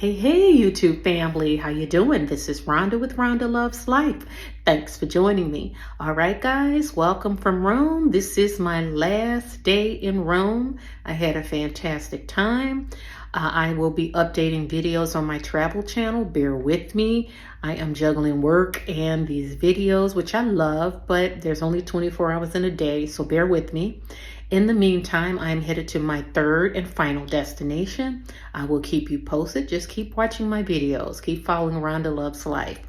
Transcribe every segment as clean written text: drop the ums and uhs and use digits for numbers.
Hey, YouTube family, how you doing? This is Rhonda with Rhonda Loves Life. Thanks for joining me. All right, guys, welcome from Rome. This is my last day in Rome. I had a fantastic time. I will be updating videos on my travel channel. Bear with me. I am juggling work and these videos, which I love, but there's only 24 hours in a day, so bear with me. In the meantime, I'm headed to my third and final destination. I will keep you posted. Just keep watching my videos. Keep following Rhonda Loves Life.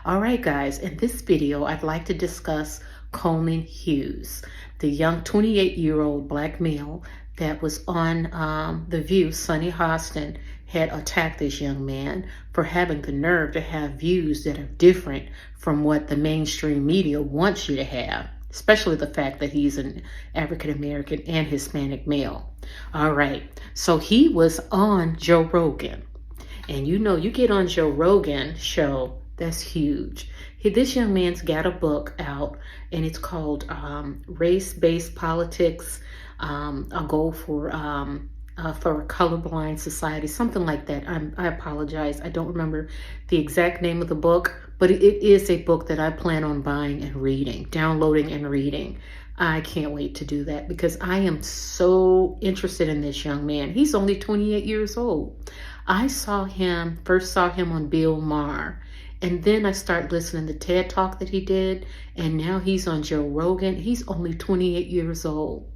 All right, guys, in this video, I'd like to discuss Coleman Hughes, the young 28-year-old black male that was on The View. Sunny Hostin had attacked this young man for having the nerve to have views that are different from what the mainstream media wants you to have, especially the fact that he's an African-American and Hispanic male. All right, so he was on Joe Rogan. And you know, you get on Joe Rogan show, that's huge. This young man's got a book out, and it's called Race-Based Politics, a Goal for a Colorblind Society, something like that. I apologize. I don't remember the exact name of the book, but it is a book that I plan on buying and reading, downloading and reading. I can't wait to do that because I am so interested in this young man. He's only 28 years old. I first saw him on Bill Maher, and then I started listening to TED Talk that he did, and now he's on Joe Rogan. He's only 28 years old.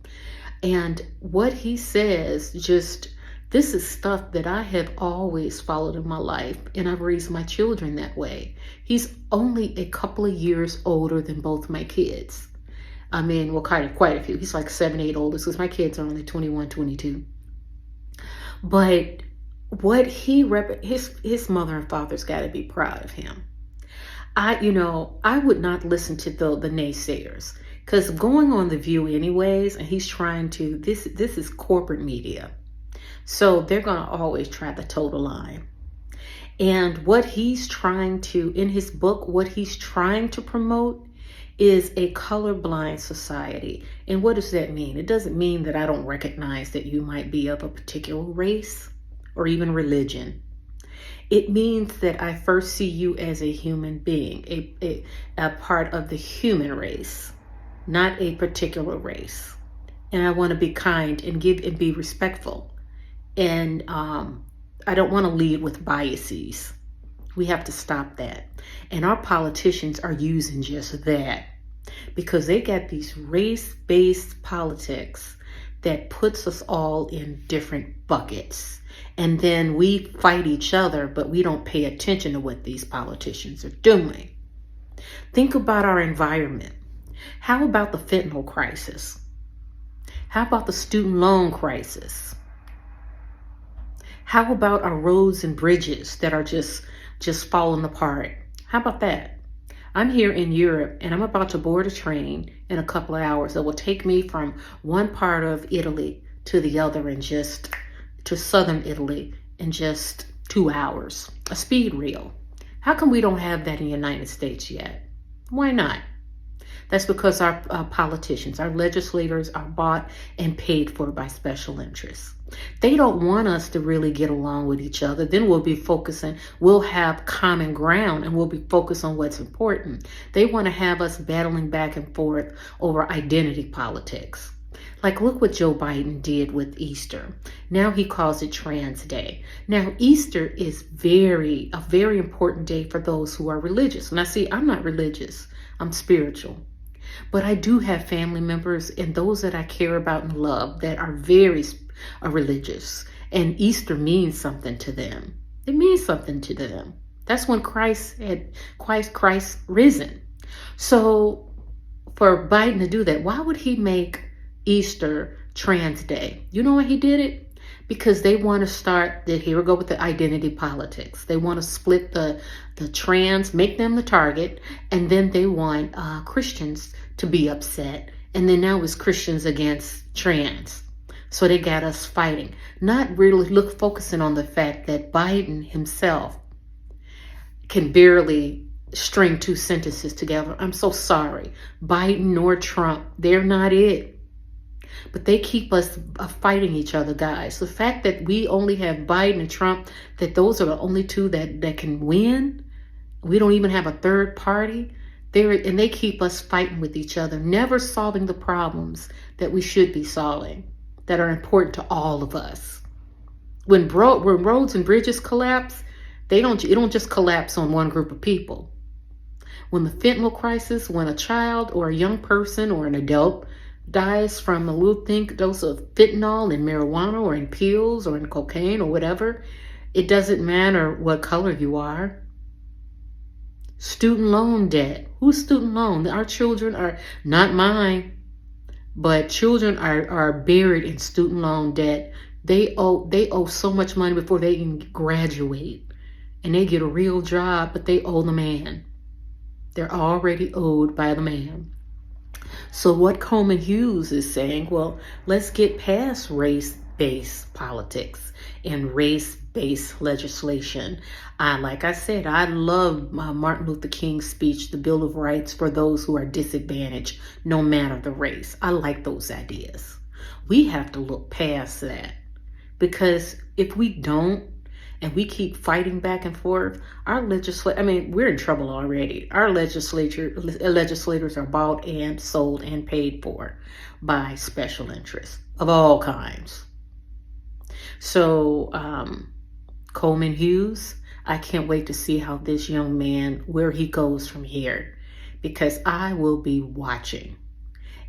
And what he says, this is stuff that I have always followed in my life, and I've raised my children that way. He's only a couple of years older than both my kids. I mean, well, quite a few. He's like 7, 8 older, because my kids are only 21, 22. But what his mother and father's got to be proud of him. I would not listen to the naysayers, because going on The View anyways, and he's trying to, this is corporate media. So they're going to always try to toe the line. And what he's trying to, in his book, what he's trying to promote is a colorblind society. And what does that mean? It doesn't mean that I don't recognize that you might be of a particular race or even religion. It means that I first see you as a human being, a part of the human race, not a particular race. And I want to be kind and give and be respectful. And I don't want to lead with biases. We have to stop that. And our politicians are using just that, because they got these race-based politics that puts us all in different buckets. And then we fight each other, but we don't pay attention to what these politicians are doing. Think about our environment. How about the fentanyl crisis? How about the student loan crisis? How about our roads and bridges that are just falling apart? How about that? I'm here in Europe, and I'm about to board a train in a couple of hours that will take me from one part of Italy to the other, and just to southern Italy in just 2 hours. A speed rail. How come we don't have that in the United States yet? Why not? That's because our politicians, our legislators are bought and paid for by special interests. They don't want us to really get along with each other. Then we'll have common ground, and we'll be focused on what's important. They want to have us battling back and forth over identity politics. Like, look what Joe Biden did with Easter. Now he calls it Trans Day. Now, Easter is a very important day for those who are religious. And I'm not religious. I'm spiritual. But I do have family members and those that I care about and love that are very religious. And Easter means something to them. It means something to them. That's when Christ risen. So for Biden to do that, why would he make Easter Trans Day? You know why he did it? Because they want to start, here we go with the identity politics. They want to split the trans, make them the target, and then they want Christians to be upset. And then now it's Christians against trans. So they got us fighting. Not really focusing on the fact that Biden himself can barely string 2 sentences together. I'm so sorry. Biden nor Trump, they're not it. But they keep us fighting each other, guys. The fact that we only have Biden and Trump, that those are the only two that can win. We don't even have a third party. And they keep us fighting with each other, never solving the problems that we should be solving, that are important to all of us. When roads and bridges collapse, it don't just collapse on one group of people. When the fentanyl crisis, when a child or a young person or an adult dies from a little dose of fentanyl in marijuana or in pills or in cocaine or whatever, it doesn't matter what color you are. Student loan debt. Who's student loan? Our children are, not mine, but children are buried in student loan debt. They owe so much money before they even graduate. And they get a real job, but they owe the man. They're already owed by the man. So what Coleman Hughes is saying, well, let's get past race-based politics and race-based legislation. Like I said, I love Martin Luther King's speech, the Bill of Rights for those who are disadvantaged, no matter the race. I like those ideas. We have to look past that, because if we don't, and we keep fighting back and forth, we're in trouble already. Our legislators are bought and sold and paid for by special interests of all kinds. So, Coleman Hughes, I can't wait to see how this young man, where he goes from here, because I will be watching.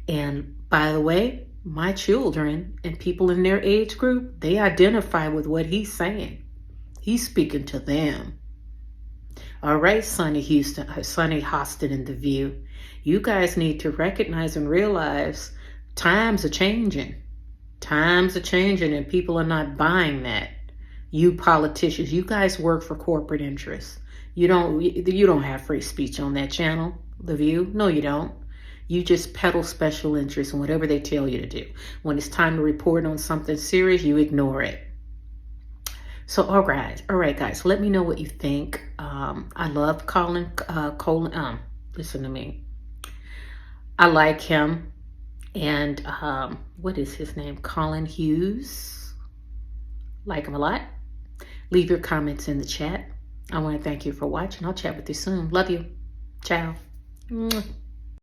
And by the way, my children and people in their age group, they identify with what he's saying. He's speaking to them. All right, Sunny Hostin in The View. You guys need to recognize and realize times are changing. Times are changing, and people are not buying that. You politicians, you guys work for corporate interests. You don't have free speech on that channel, The View. No, you don't. You just peddle special interests and whatever they tell you to do. When it's time to report on something serious, you ignore it. So, all right, guys, let me know what you think. I love Coleman. Listen to me. I like him. And what is his name? Coleman Hughes. Like him a lot. Leave your comments in the chat. I want to thank you for watching. I'll chat with you soon. Love you. Ciao. Mwah.